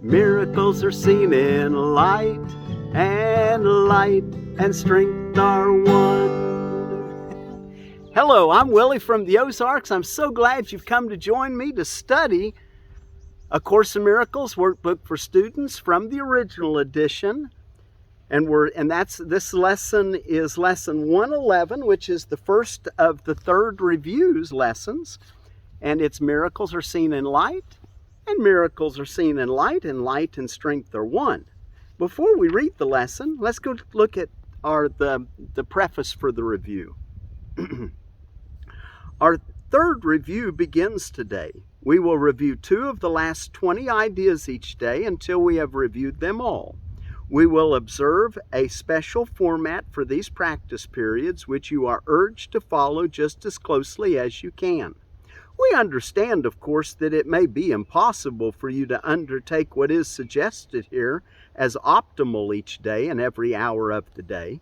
Miracles are seen in light and strength are one. Hello, I'm Willie from the Ozarks. I'm so glad you've come to join me to study A Course in Miracles Workbook for Students from the original edition. This lesson is lesson 111, which is the first of the third review's lessons. And it's Miracles are seen in light, and miracles are seen in light and strength are one. Before we read the lesson, let's go look at the preface for the review. Our third review begins today. We will review 2 of the last 20 ideas each day until we have reviewed them all. We will observe a special format for these practice periods, which you are urged to follow just as closely as you can. We understand, of course, that it may be impossible for you to undertake what is suggested here as optimal each day and every hour of the day.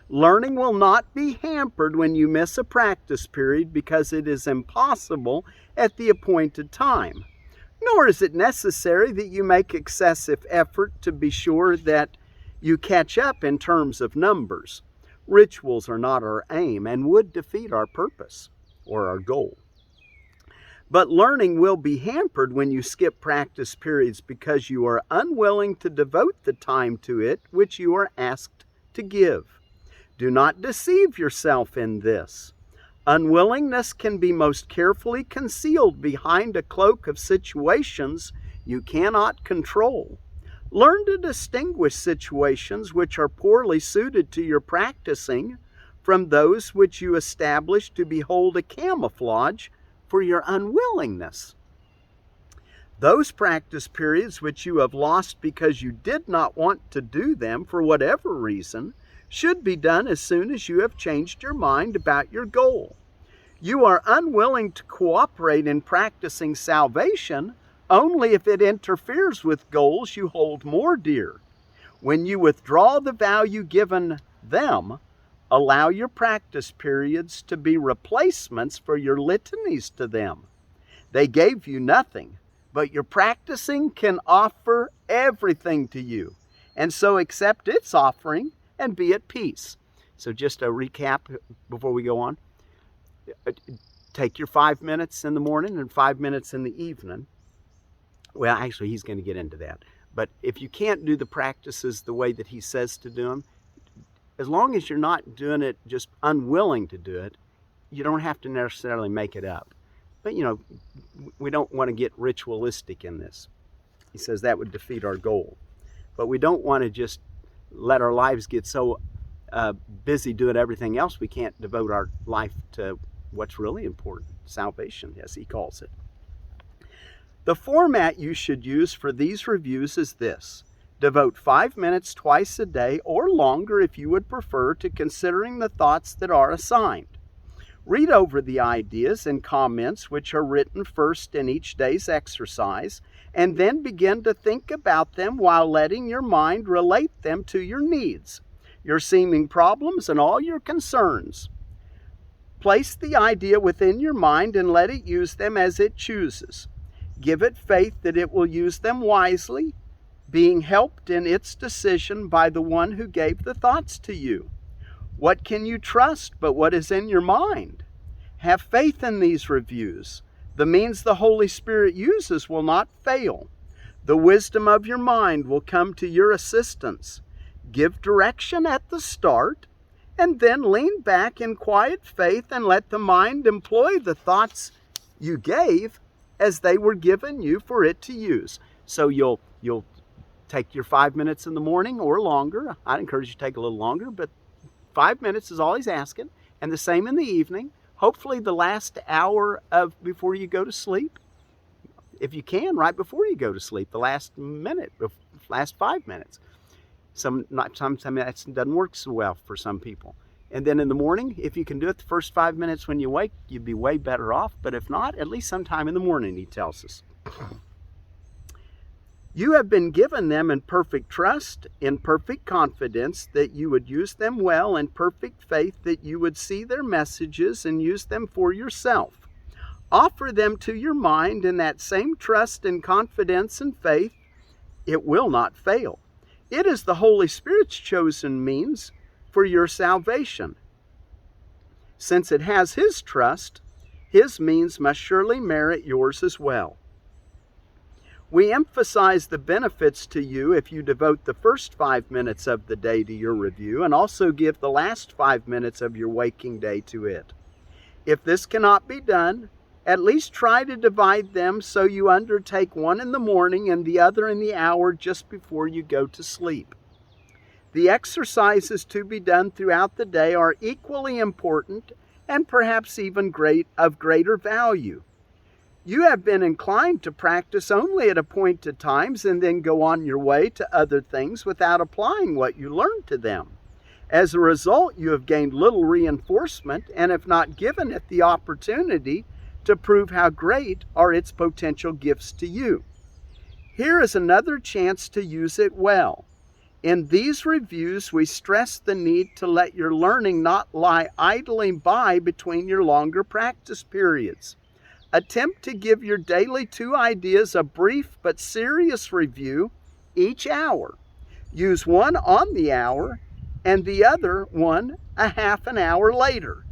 Learning will not be hampered when you miss a practice period because it is impossible at the appointed time. Nor is it necessary that you make excessive effort to be sure that you catch up in terms of numbers. Rituals are not our aim and would defeat our purpose or our goal. But learning will be hampered when you skip practice periods because you are unwilling to devote the time to it which you are asked to give. Do not deceive yourself in this. Unwillingness can be most carefully concealed behind a cloak of situations you cannot control. Learn to distinguish situations which are poorly suited to your practicing from those which you establish to behold a camouflage for your unwillingness. Those practice periods which you have lost because you did not want to do them for whatever reason should be done as soon as you have changed your mind about your goal. You are unwilling to cooperate in practicing salvation only if it interferes with goals you hold more dear. When you withdraw the value given them, allow your practice periods to be replacements for your litanies to them. They gave you nothing, but your practicing can offer everything to you. And so accept its offering and be at peace. So just a recap before we go on. Take your 5 minutes in the morning and 5 minutes in the evening. Well, actually, he's going to get into that. But if you can't do the practices the way that he says to do them, as long as you're not doing it just unwilling to do it, you don't have to necessarily make it up. But, we don't want to get ritualistic in this. He says that would defeat our goal. But we don't want to just let our lives get so busy doing everything else we can't devote our life to what's really important, salvation, as he calls it. The format you should use for these reviews is this. Devote 5 minutes twice a day or longer if you would prefer to considering the thoughts that are assigned. Read over the ideas and comments which are written first in each day's exercise and then begin to think about them while letting your mind relate them to your needs, your seeming problems, and all your concerns. Place the idea within your mind and let it use them as it chooses. Give it faith that it will use them wisely, being helped in its decision by the one who gave the thoughts to you. What can you trust but what is in your mind? Have faith in these reviews. The means the Holy Spirit uses will not fail. The wisdom of your mind will come to your assistance. Give direction at the start, and then lean back in quiet faith and let the mind employ the thoughts you gave as they were given you for it to use. So you'll take your 5 minutes in the morning or longer. I'd encourage you to take a little longer, but 5 minutes is all he's asking. And the same in the evening. Hopefully the last hour before you go to sleep. If you can, right before you go to sleep, the last minute, last 5 minutes. Sometimes that doesn't work so well for some people. And then in the morning, if you can do it the first 5 minutes when you wake, you'd be way better off. But if not, at least sometime in the morning, he tells us. You have been given them in perfect trust, in perfect confidence that you would use them well, in perfect faith that you would see their messages and use them for yourself. Offer them to your mind in that same trust and confidence and faith It will not fail. It is the Holy Spirit's chosen means for your salvation. Since it has His trust, His means must surely merit yours as well. We emphasize the benefits to you if you devote the first 5 minutes of the day to your review and also give the last 5 minutes of your waking day to it. If this cannot be done, at least try to divide them so you undertake one in the morning and the other in the hour just before you go to sleep. The exercises to be done throughout the day are equally important and perhaps even of greater value. You have been inclined to practice only at appointed times and then go on your way to other things without applying what you learned to them. As a result, you have gained little reinforcement and have not given it the opportunity to prove how great are its potential gifts to you. Here is another chance to use it well. In these reviews, we stress the need to let your learning not lie idling by between your longer practice periods. Attempt to give your daily 2 ideas a brief but serious review each hour. Use one on the hour and the other one a half an hour later.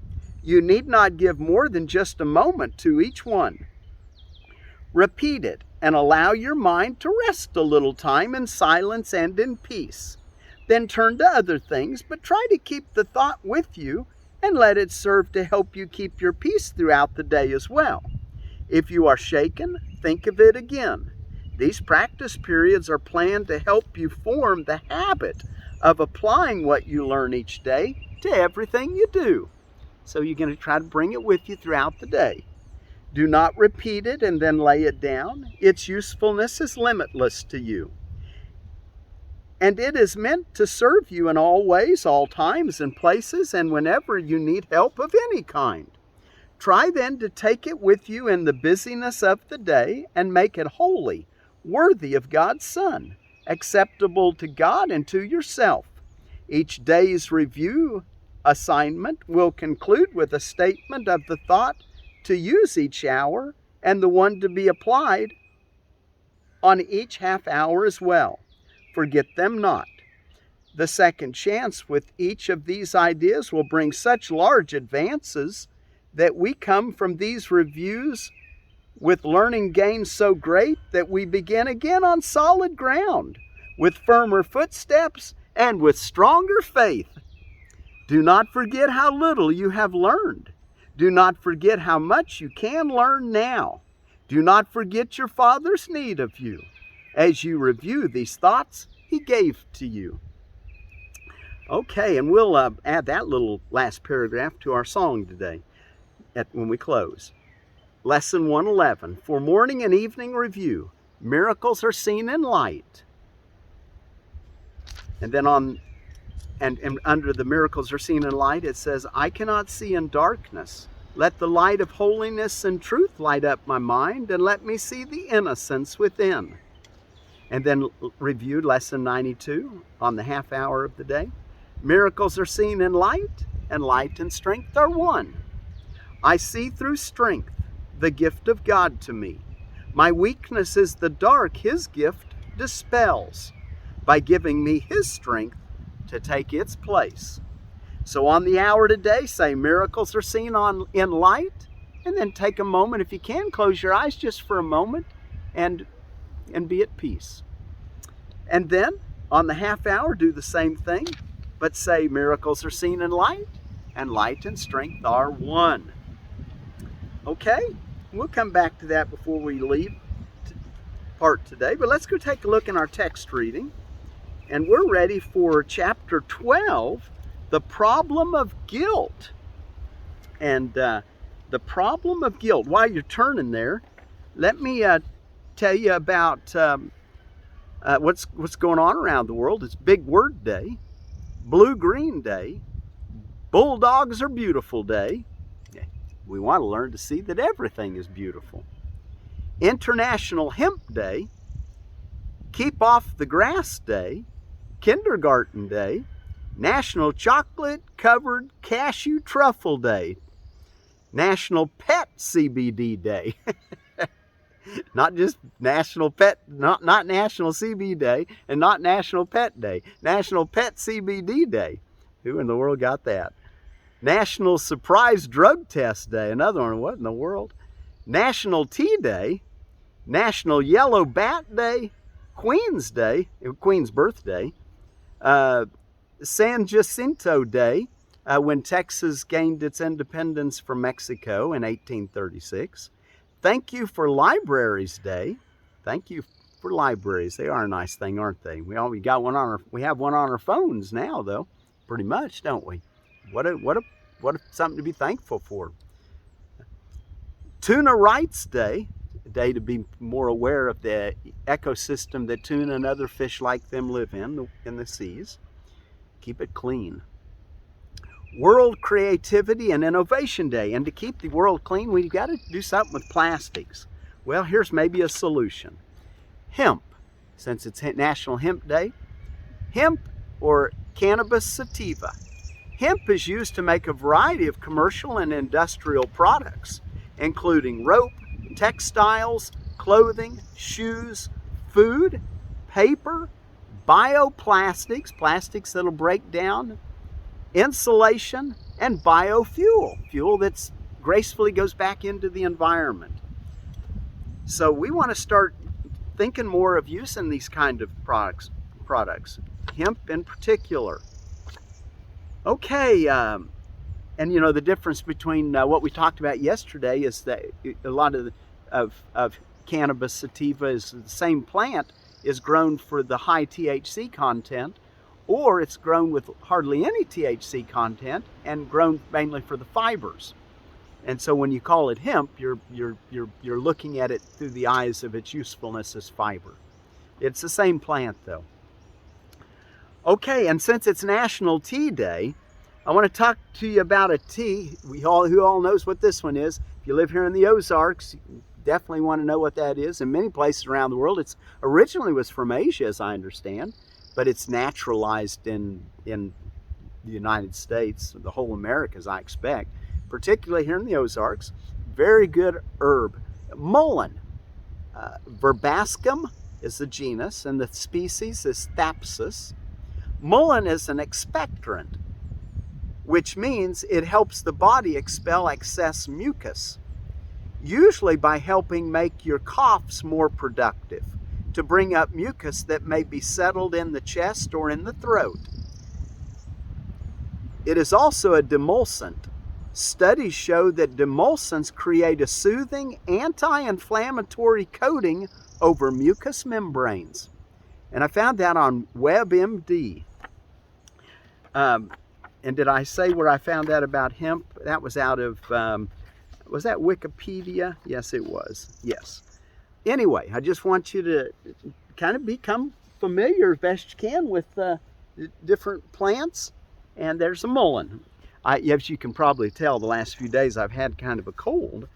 You need not give more than just a moment to each one. Repeat it and allow your mind to rest a little time in silence and in peace. Then turn to other things, but try to keep the thought with you and let it serve to help you keep your peace throughout the day as well. If you are shaken, think of it again. These practice periods are planned to help you form the habit of applying what you learn each day to everything you do. So you're going to try to bring it with you throughout the day. Do not repeat it and then lay it down. Its usefulness is limitless to you. And it is meant to serve you in all ways, all times and places, and whenever you need help of any kind. Try then to take it with you in the busyness of the day and make it holy, worthy of God's Son, acceptable to God and to yourself. Each day's review assignment will conclude with a statement of the thought to use each hour and the one to be applied on each half hour as well. Forget them not. The second chance with each of these ideas will bring such large advances that we come from these reviews with learning gains so great that we begin again on solid ground, with firmer footsteps and with stronger faith. Do not forget how little you have learned. Do not forget how much you can learn now. Do not forget your Father's need of you as you review these thoughts He gave to you. Okay, and we'll add that little last paragraph to our song today when we close. Lesson 111, for morning and evening review, miracles are seen in light. And then and under the miracles are seen in light, it says, I cannot see in darkness. Let the light of holiness and truth light up my mind, and let me see the innocence within. And then reviewed lesson 92 on the half hour of the day. Miracles are seen in light, and light and strength are one. I see through strength, the gift of God to me. My weakness is the dark His gift dispels by giving me His strength to take its place. So on the hour today, say miracles are seen in light, and then take a moment, if you can, close your eyes just for a moment and be at peace. And then on the half hour, do the same thing, but say miracles are seen in light, and light and strength are one. Okay, we'll come back to that before we leave part today, but let's go take a look in our text reading. And we're ready for chapter 12, the problem of guilt. And the problem of guilt. While you're turning there, let me tell you about what's going on around the world. It's Big Word Day, Blue-Green Day, Bulldogs are Beautiful Day. We want to learn to see that everything is beautiful. International Hemp Day, Keep Off the Grass Day, Kindergarten Day, National Chocolate Covered Cashew Truffle Day, National Pet CBD Day. Not just National Pet, not National CB Day, and not National Pet Day. National Pet CBD Day. Who in the world got that? National Surprise Drug Test Day. Another one. What in the world? National Tea Day. National Yellow Bat Day. Queen's Day. Queen's birthday. San Jacinto Day, when Texas gained its independence from Mexico in 1836. Thank you for Libraries Day. Thank you for libraries. They are a nice thing, aren't they? We have one on our phones now, though, pretty much, don't we? What something to be thankful for. Tuna Rights Day, a day to be more aware of the ecosystem that tuna and other fish like them live in the seas. Keep it clean. World Creativity and Innovation Day. And to keep the world clean, we've got to do something with plastics. Well, here's maybe a solution. Hemp, since it's National Hemp Day. Hemp or Cannabis sativa. Hemp is used to make a variety of commercial and industrial products, including rope, textiles, clothing, shoes, food, paper, bioplastics, plastics that'll break down, insulation, and biofuel, fuel that gracefully goes back into the environment. So we want to start thinking more of using these kind of products, hemp in particular. Okay, and the difference between what we talked about yesterday is that a lot of cannabis sativa is the same plant is grown for the high THC content, or it's grown with hardly any THC content and grown mainly for the fibers. And so when you call it hemp, you're looking at it through the eyes of its usefulness as fiber. It's the same plant though. Okay, and since it's National Tea Day, I want to talk to you about a tea. Who all knows what this one is. If you live here in the Ozarks, you definitely want to know what that is. In many places around the world, it's originally was from Asia, as I understand, but it's naturalized in the United States, the whole Americas, I expect, particularly here in the Ozarks. Very good herb. Mullein. Verbascum is the genus, and the species is Thapsus. Mullein is an expectorant, which means it helps the body expel excess mucus, usually by helping make your coughs more productive, to bring up mucus that may be settled in the chest or in the throat. It is also a demulcent. Studies show that demulcents create a soothing, anti-inflammatory coating over mucous membranes. And I found that on WebMD. And did I say where I found that about hemp? That was out of, was that Wikipedia? Yes, it was. Yes. Anyway, I just want you to kind of become familiar as best you can with different plants. And there's a mullein. As you can probably tell, the last few days I've had kind of a cold.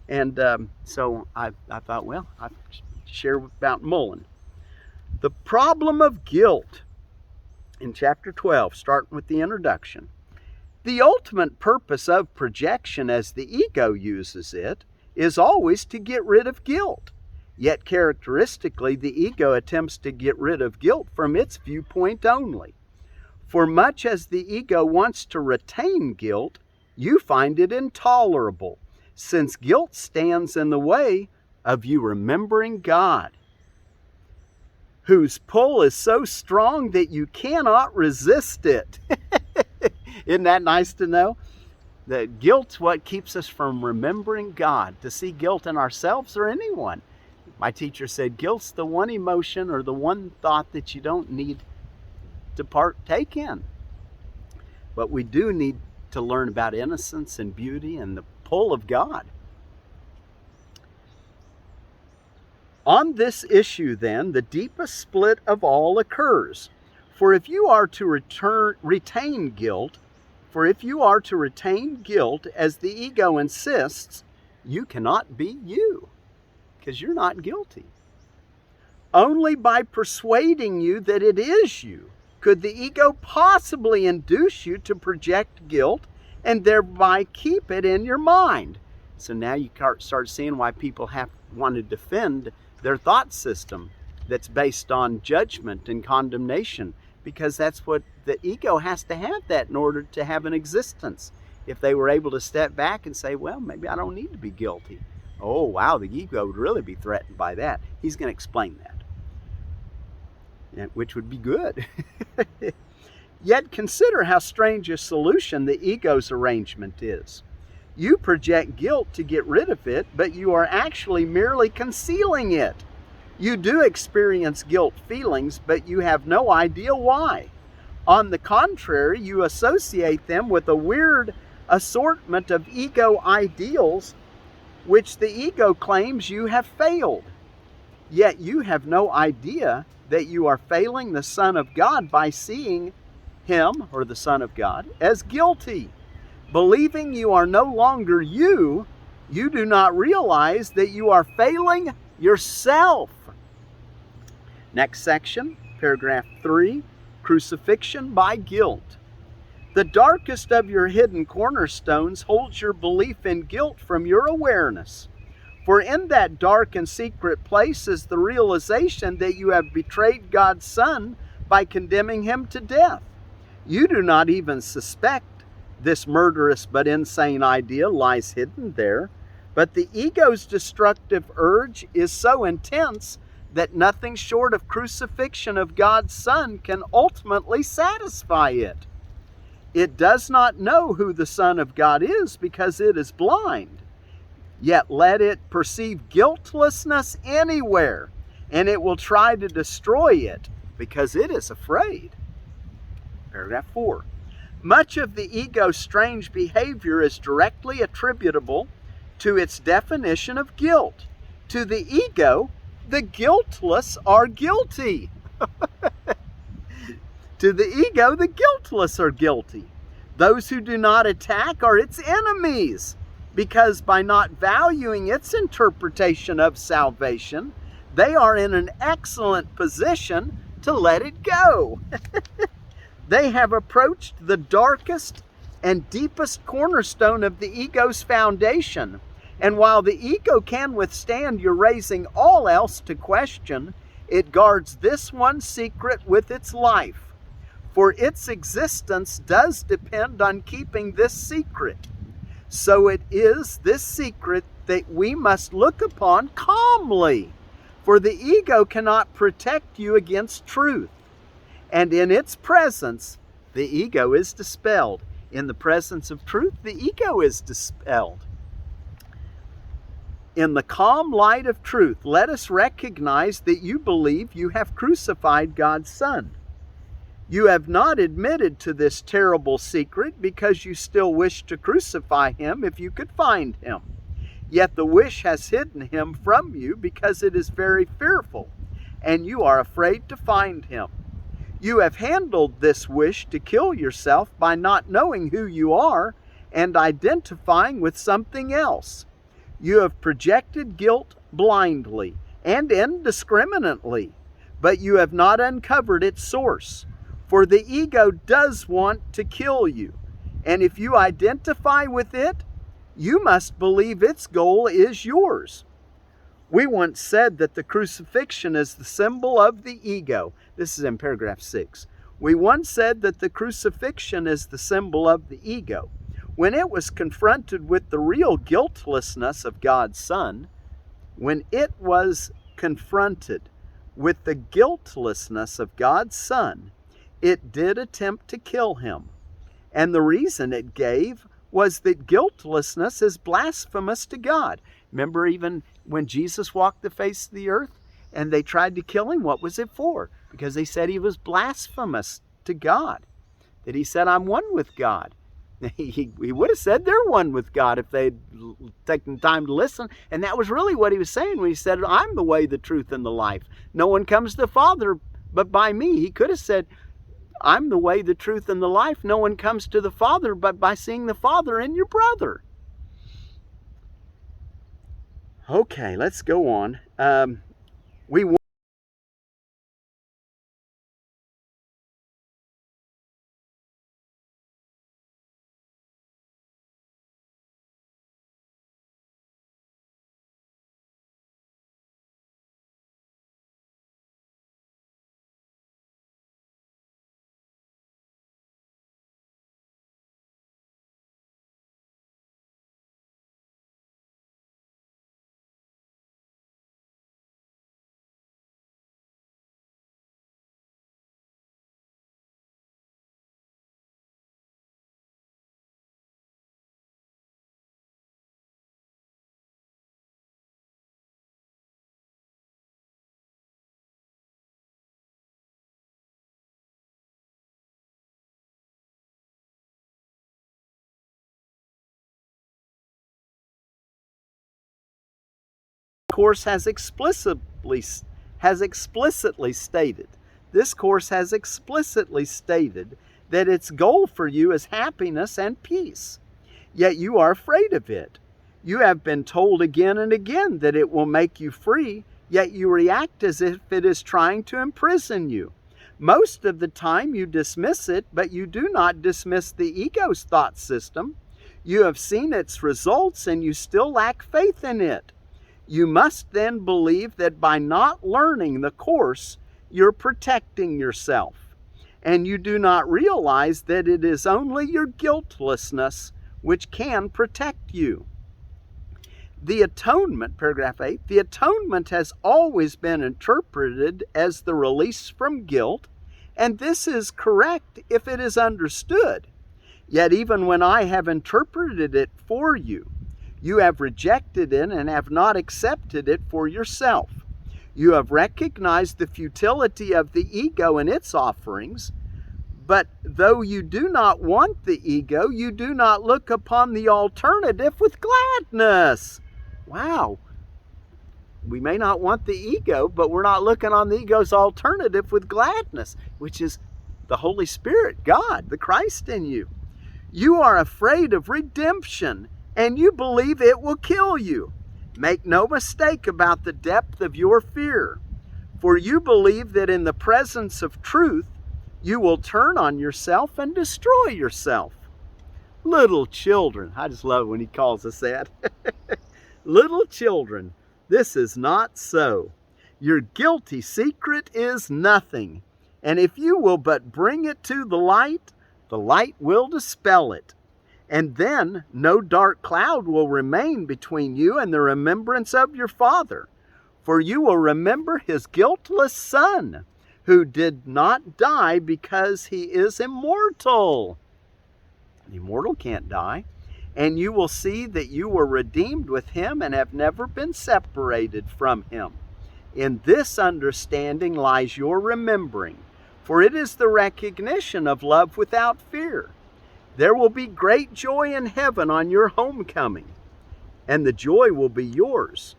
And so I thought, well, I'd share about mullein. The problem of guilt. In chapter 12, starting with the introduction. The ultimate purpose of projection, as the ego uses it, is always to get rid of guilt. Yet characteristically, the ego attempts to get rid of guilt from its viewpoint only. For much as the ego wants to retain guilt, you find it intolerable, since guilt stands in the way of you remembering God, whose pull is so strong that you cannot resist it. Isn't that nice to know? That guilt's what keeps us from remembering God. To see guilt in ourselves or anyone. My teacher said guilt's the one emotion or the one thought that you don't need to partake in. But we do need to learn about innocence and beauty and the pull of God. On this issue, then, the deepest split of all occurs. For if you are to retain guilt, as the ego insists, you cannot be you, because you're not guilty. Only by persuading you that it is you could the ego possibly induce you to project guilt and thereby keep it in your mind. So now you start seeing why people have want to defend their thought system that's based on judgment and condemnation, because that's what the ego has to have, that in order to have an existence. If they were able to step back and say, well, maybe I don't need to be guilty. Oh, wow, the ego would really be threatened by that. He's going to explain that, which would be good. Yet consider how strange a solution the ego's arrangement is. You project guilt to get rid of it, but you are actually merely concealing it. You do experience guilt feelings, but you have no idea why. On the contrary, you associate them with a weird assortment of ego ideals, which the ego claims you have failed. Yet you have no idea that you are failing the Son of God by seeing Him, or the Son of God, as guilty. Believing you are no longer you, you do not realize that you are failing yourself. Next section, paragraph 3, Crucifixion by Guilt. The darkest of your hidden cornerstones holds your belief in guilt from your awareness. For in that dark and secret place is the realization that you have betrayed God's Son by condemning Him to death. You do not even suspect this murderous but insane idea lies hidden there, but the ego's destructive urge is so intense that nothing short of crucifixion of God's Son can ultimately satisfy it. It does not know who the Son of God is because it is blind. Yet let it perceive guiltlessness anywhere, and it will try to destroy it because it is afraid. Paragraph 4. Much of the ego's strange behavior is directly attributable to its definition of guilt. To the ego, the guiltless are guilty. To the ego, the guiltless are guilty. Those who do not attack are its enemies, because by not valuing its interpretation of salvation, they are in an excellent position to let it go. They have approached the darkest and deepest cornerstone of the ego's foundation. And while the ego can withstand your raising all else to question, it guards this one secret with its life. For its existence does depend on keeping this secret. So it is this secret that we must look upon calmly. For the ego cannot protect you against truth. And in its presence, the ego is dispelled. In the presence of truth, the ego is dispelled. In the calm light of truth, let us recognize that you believe you have crucified God's Son. You have not admitted to this terrible secret because you still wish to crucify Him if you could find Him. Yet the wish has hidden Him from you because it is very fearful, and you are afraid to find Him. You have handled this wish to kill yourself by not knowing who you are and identifying with something else. You have projected guilt blindly and indiscriminately, but you have not uncovered its source. For the ego does want to kill you, and if you identify with it, you must believe its goal is yours. We once said that the crucifixion is the symbol of the ego. This is in paragraph 6. We once said that the crucifixion is the symbol of the ego. When it was confronted with the real guiltlessness of God's Son, when it was confronted with the guiltlessness of God's Son, it did attempt to kill Him. And the reason it gave was that guiltlessness is blasphemous to God. Remember, even when Jesus walked the face of the earth and they tried to kill Him, what was it for? Because they said He was blasphemous to God. That He said, I'm one with God. He would have said they're one with God if they'd taken time to listen. And that was really what He was saying when He said, I'm the way, the truth, and the life. No one comes to the Father but by me. He could have said, I'm the way, the truth, and the life. No one comes to the Father but by seeing the Father in your brother. Okay, let's go on. We course has explicitly stated. This course has explicitly stated that its goal for you is happiness and peace. Yet you are afraid of it. You have been told again and again that it will make you free, yet you react as if it is trying to imprison you. Most of the time you dismiss it, but you do not dismiss the ego's thought system. You have seen its results and you still lack faith in it. You must then believe that by not learning the course, you're protecting yourself. And you do not realize that it is only your guiltlessness which can protect you. The atonement, paragraph 8, the atonement has always been interpreted as the release from guilt, and this is correct if it is understood. Yet even when I have interpreted it for you, you have rejected it and have not accepted it for yourself. You have recognized the futility of the ego and its offerings, but though you do not want the ego, you do not look upon the alternative with gladness. Wow. We may not want the ego, but we're not looking on the ego's alternative with gladness, which is the Holy Spirit, God, the Christ in you. You are afraid of redemption, and you believe it will kill you. Make no mistake about the depth of your fear, for you believe that in the presence of truth, you will turn on yourself and destroy yourself. Little children, I just love when he calls us that. Little children, this is not so. Your guilty secret is nothing, and if you will but bring it to the light will dispel it. And then no dark cloud will remain between you and the remembrance of your Father, for you will remember his guiltless Son, who did not die because he is immortal. The immortal can't die. And you will see that you were redeemed with him and have never been separated from him. In this understanding lies your remembering, for it is the recognition of love without fear. There will be great joy in heaven on your homecoming, and the joy will be yours.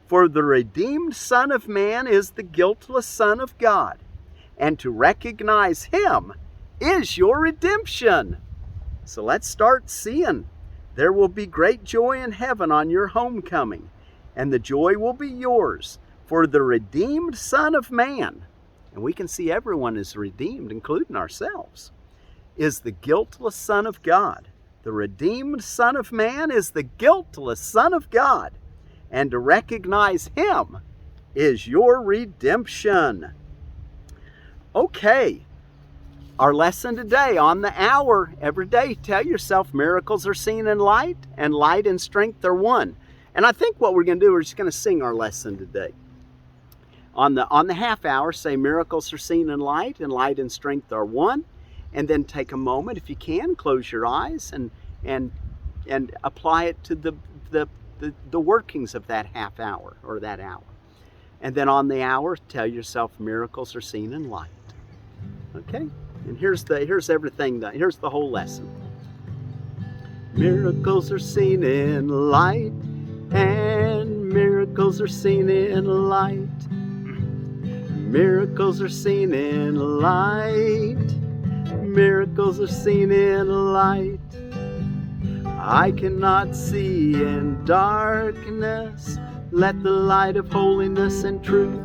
For the redeemed Son of Man is the guiltless Son of God, and to recognize him is your redemption. So let's start seeing. There will be great joy in heaven on your homecoming, and the joy will be yours. For the redeemed Son of Man, and we can see everyone is redeemed, including ourselves, is the guiltless Son of God. The redeemed Son of Man is the guiltless Son of God, and to recognize him is your redemption. Okay. Our lesson today, on the hour, every day, tell yourself miracles are seen in light, and light and strength are one. And I think what we're going to do, we're just going to sing our lesson today. On the half hour, say miracles are seen in light, and light and strength are one. And then take a moment, if you can, close your eyes and apply it to the workings of that half hour or that hour. And then on the hour, tell yourself miracles are seen in light. Okay? And here's everything. Here's the whole lesson. Miracles are seen in light, and miracles are seen in light. Miracles are seen in light. Miracles are seen in light. I cannot see in darkness. Let the light of holiness and truth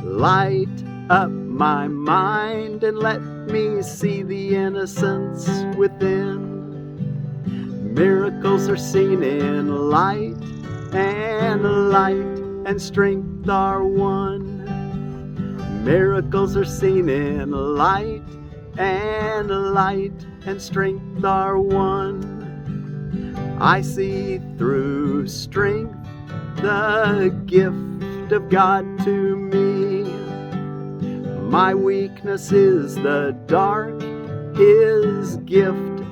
light up my mind and let me see the innocence within. Miracles are seen in light and strength are one. Miracles are seen in light and strength are one. I see through strength the gift of God to me. My weakness is the dark, his gift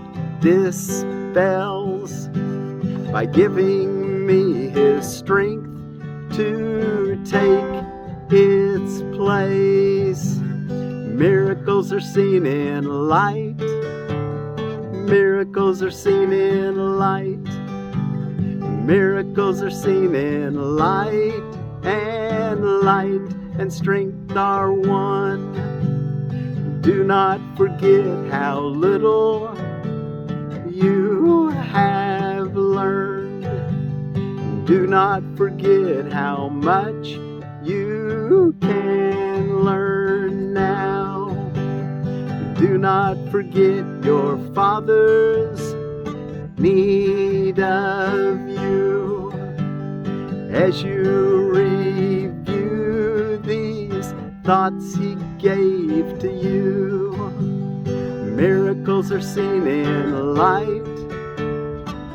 dispels by giving me his strength to take its place. Miracles are seen in light. Miracles are seen in light. Miracles are seen in light and strength are one. Do not forget how little you have learned. Do not forget how much you can learn now. Do not forget your Father's need of you. As you review these thoughts He gave to you, miracles are seen in light.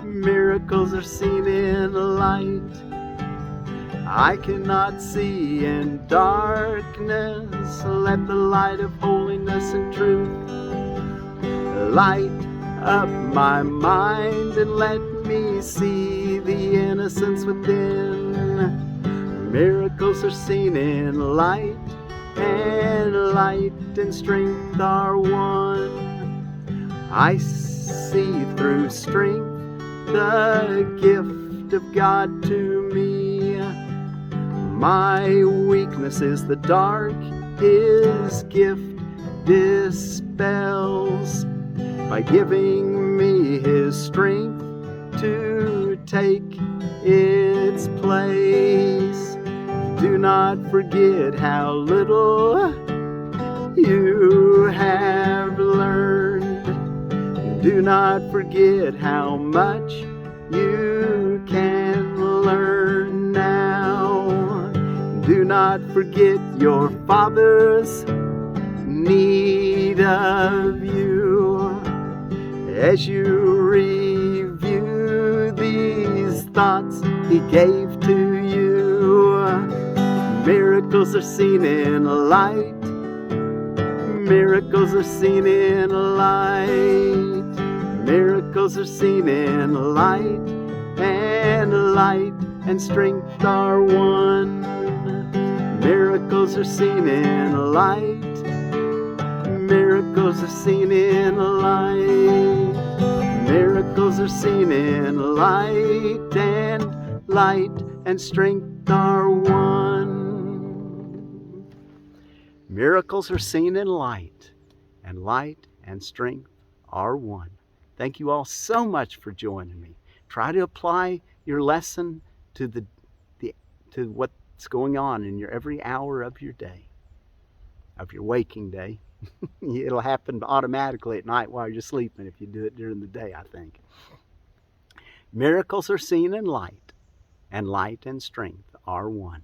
Miracles are seen in light. I cannot see in darkness. Let the light of holiness and truth light up my mind and let me see the innocence within. Miracles are seen in light and strength are one. I see through strength the gift of God to me. My weakness is the dark His gift dispels by giving me His strength to take its place. Do not forget how little you have learned. Do not forget how much you can learn now. Do not forget your Father's need of you. As you review these thoughts He gave to you, miracles are seen in light. Miracles are seen in light. Miracles are seen in light and strength are one. Miracles are seen in light. Miracles are seen in light. Miracles are seen in light and strength are one. Miracles are seen in light and strength are one. Thank you all so much for joining me. Try to apply your lesson to to what's going on in your every hour of your day, of your waking day. It'll happen automatically at night while you're sleeping if you do it during the day, I think. Miracles are seen in light and strength are one.